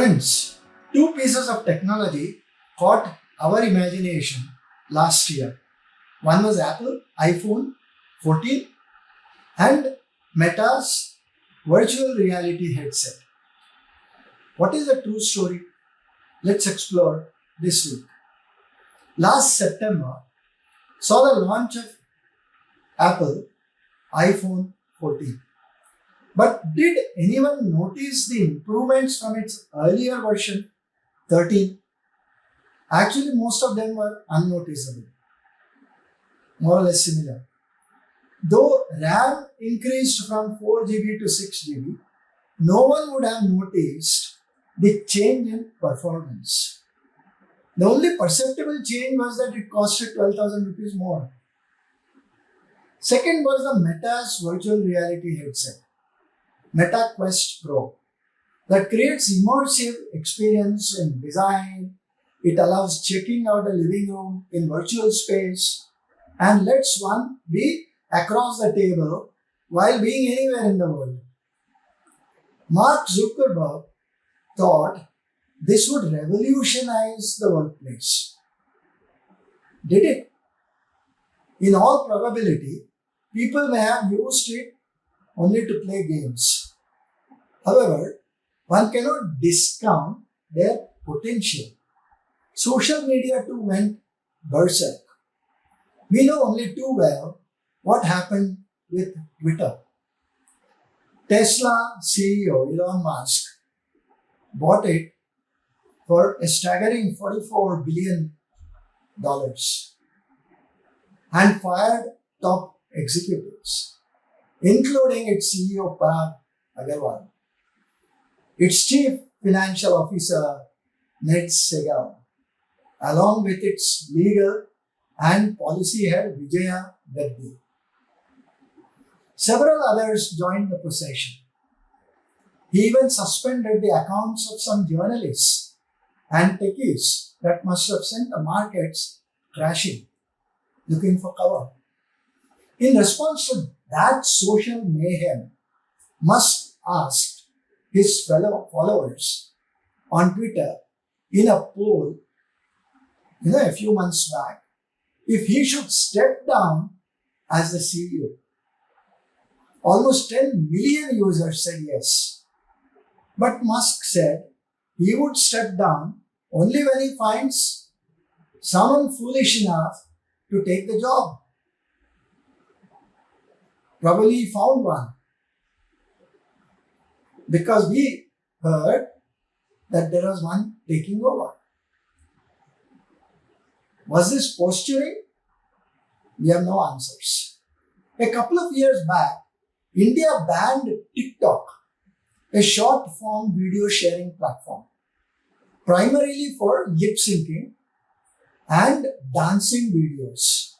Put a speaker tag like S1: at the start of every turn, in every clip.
S1: Friends, two pieces of technology caught our imagination last year. One was Apple iPhone 14 and Meta's virtual reality headset. What is the true story? Let's explore this week. Last September saw the launch of Apple iPhone 14. But did anyone notice the improvements from its earlier version 13? Actually, most of them were unnoticeable, more or less similar. Though RAM increased from 4 GB to 6 GB, no one would have noticed the change in performance. The only perceptible change was that it costed 12,000 rupees more. Second was the Meta's virtual reality headset, Meta Quest Pro, that creates immersive experience in design. It allows checking out a living room in virtual space and lets one be across the table while being anywhere in the world. Mark Zuckerberg thought this would revolutionize the workplace. Did it? In all probability, people may have used it only to play games. However, one cannot discount their potential. Social media too went berserk. We know only too well what happened with Twitter. Tesla CEO Elon Musk bought it for a staggering $44 billion and fired top executives, including its CEO Parag Agrawal, its chief financial officer Ned Segal, along with its legal and policy head Vijaya Reddy. Several others joined the procession. He even suspended the accounts of some journalists and techies that must have sent the markets crashing, looking for cover. In response to that social mayhem, Musk asked his fellow followers on Twitter in a poll a few months back if he should step down as the CEO. Almost 10 million users said yes. But Musk said he would step down only when he finds someone foolish enough to take the job. Probably he found one. Because we heard that there was one taking over. Was this posturing? We have no answers. A couple of years back, India banned TikTok, a short-form video sharing platform, primarily for lip syncing and dancing videos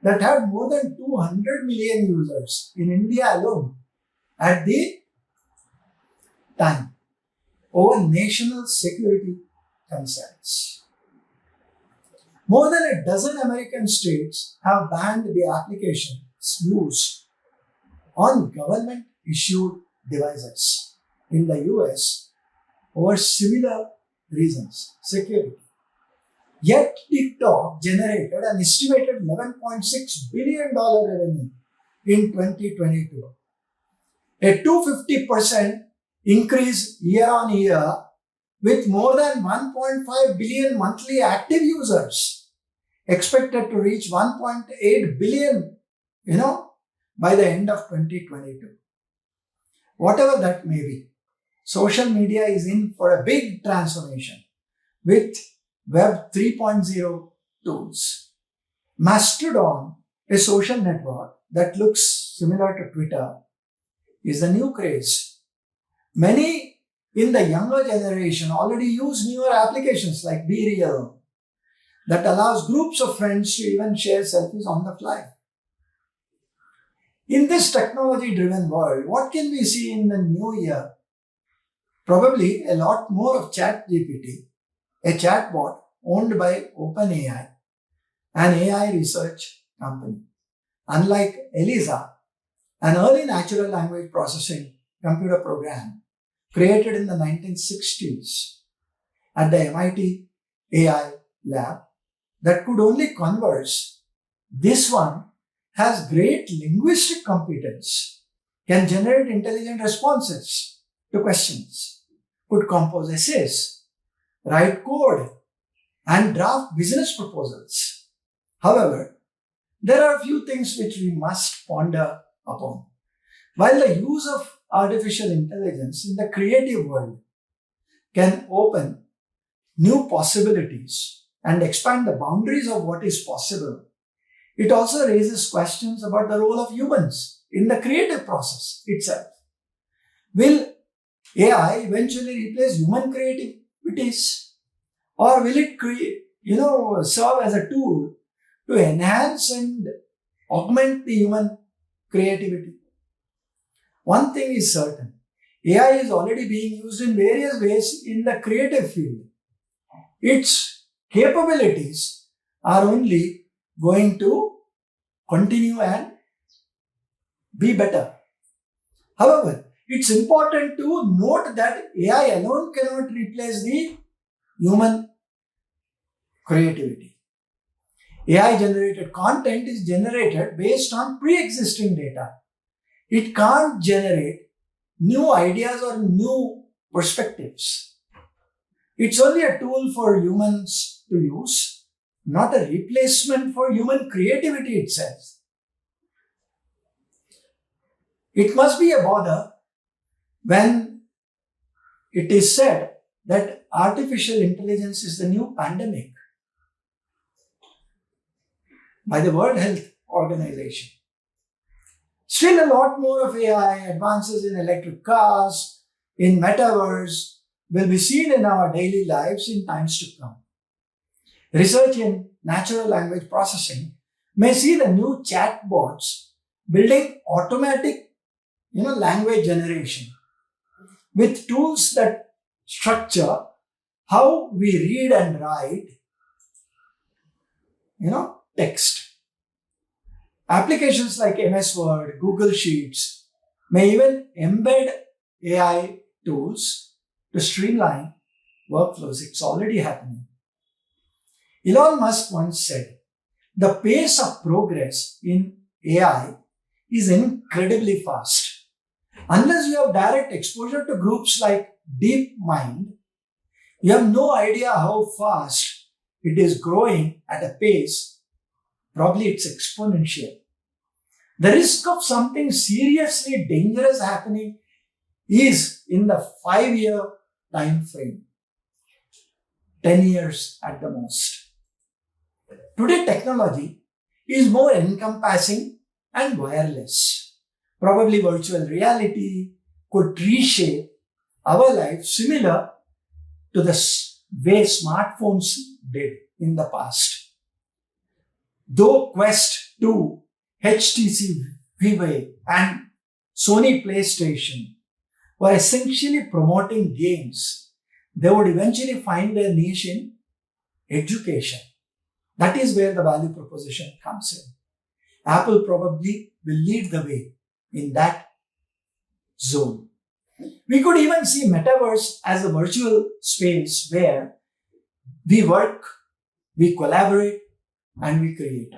S1: that had more than 200 million users in India alone at the time over national security concerns. More than a dozen American states have banned the application's use on government-issued devices. In the US, over similar reasons, security. Yet TikTok generated an estimated $11.6 billion revenue in 2022, a 250% increase year on year with more than 1.5 billion monthly active users, expected to reach 1.8 billion, by the end of 2022. Whatever that may be, social media is in for a big transformation with Web 3.0 tools. Mastodon, a social network that looks similar to Twitter, is the new craze. Many in the younger generation already use newer applications like Be Real that allows groups of friends to even share selfies on the fly. In this technology-driven world, what can we see in the new year? Probably a lot more of ChatGPT, a chatbot owned by OpenAI, an AI research company. Unlike ELIZA, an early natural language processing computer program created in the 1960s, at the MIT AI lab that could only converse. This one has great linguistic competence, can generate intelligent responses to questions, could compose essays, write code, and draft business proposals. However, there are a few things which we must ponder upon. While the use of artificial intelligence in the creative world can open new possibilities and expand the boundaries of what is possible, it also raises questions about the role of humans in the creative process itself. Will AI eventually replace human creativities, or will it serve as a tool to enhance and augment the human creativity? One thing is certain: AI is already being used in various ways in the creative field. Its capabilities are only going to continue and be better. However, it's important to note that AI alone cannot replace the human creativity. AI generated content is generated based on pre-existing data. It can't generate new ideas or new perspectives. It's only a tool for humans to use, not a replacement for human creativity itself. It must be a bother when it is said that artificial intelligence is the new pandemic by the World Health Organization. Still, a lot more of AI, advances in electric cars, in metaverse, will be seen in our daily lives in times to come. Research in natural language processing may see the new chatbots building automatic language generation with tools that structure how we read and write text. Applications like MS Word, Google Sheets may even embed AI tools to streamline workflows. It's already happening. Elon Musk once said, "The pace of progress in AI is incredibly fast. Unless you have direct exposure to groups like DeepMind, you have no idea how fast it is growing at a pace. Probably it's exponential." The risk of something seriously dangerous happening is in the 5-year time frame, 10 years at the most. Today, technology is more encompassing and wireless. Probably virtual reality could reshape our lives similar to the way smartphones did in the past. Though Quest 2, HTC Vive, and Sony PlayStation were essentially promoting games, they would eventually find their niche in education. That is where the value proposition comes in. Apple probably will lead the way in that zone. We could even see metaverse as a virtual space where we work, we collaborate, and we create.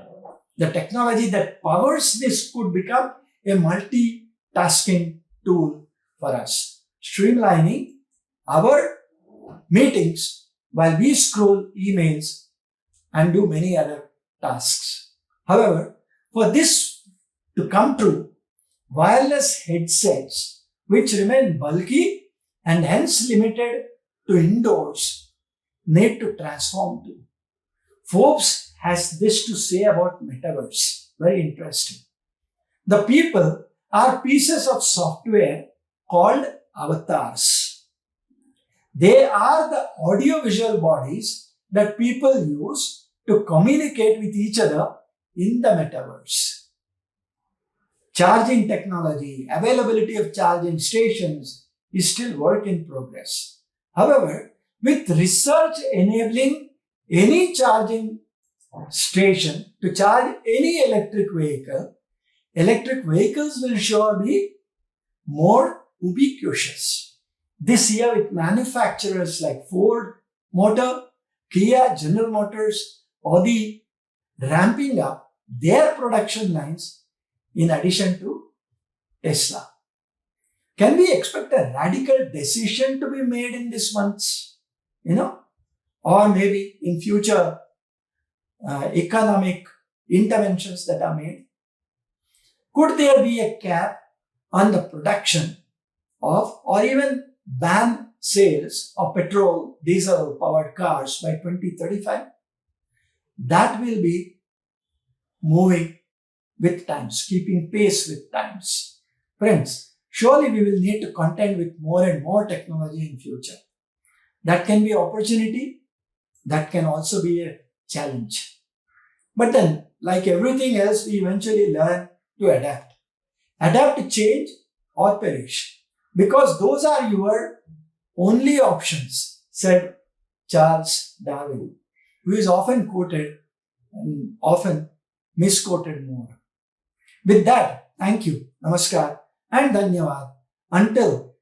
S1: The technology that powers this could become a multitasking tool for us, streamlining our meetings while we scroll emails and do many other tasks. However, for this to come true, wireless headsets, which remain bulky and hence limited to indoors, need to transform too. Forbes has this to say about metaverse. Very interesting. The people are pieces of software called avatars. They are the audiovisual bodies that people use to communicate with each other in the metaverse. Charging technology, availability of charging stations is still work in progress. However, with research enabling any charging station to charge any electric vehicles will sure be more ubiquitous. This year with manufacturers like Ford Motor, Kia, General Motors, Audi ramping up their production lines in addition to Tesla. Can we expect a radical decision to be made in this months? Or maybe in future economic interventions that are made? Could there be a cap on the production of, or even ban sales of petrol, diesel powered cars by 2035? That will be moving with times, keeping pace with times. Friends, surely we will need to contend with more and more technology in future. That can be opportunity, that can also be a challenge. But then, like everything else, we eventually learn to adapt. Adapt to change or perish. Because those are your only options, said Charles Darwin, who is often quoted and often misquoted more. With that, thank you, namaskar and dhanyavad. Until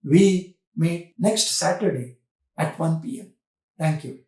S1: we meet next Saturday at 1 p.m. Thank you.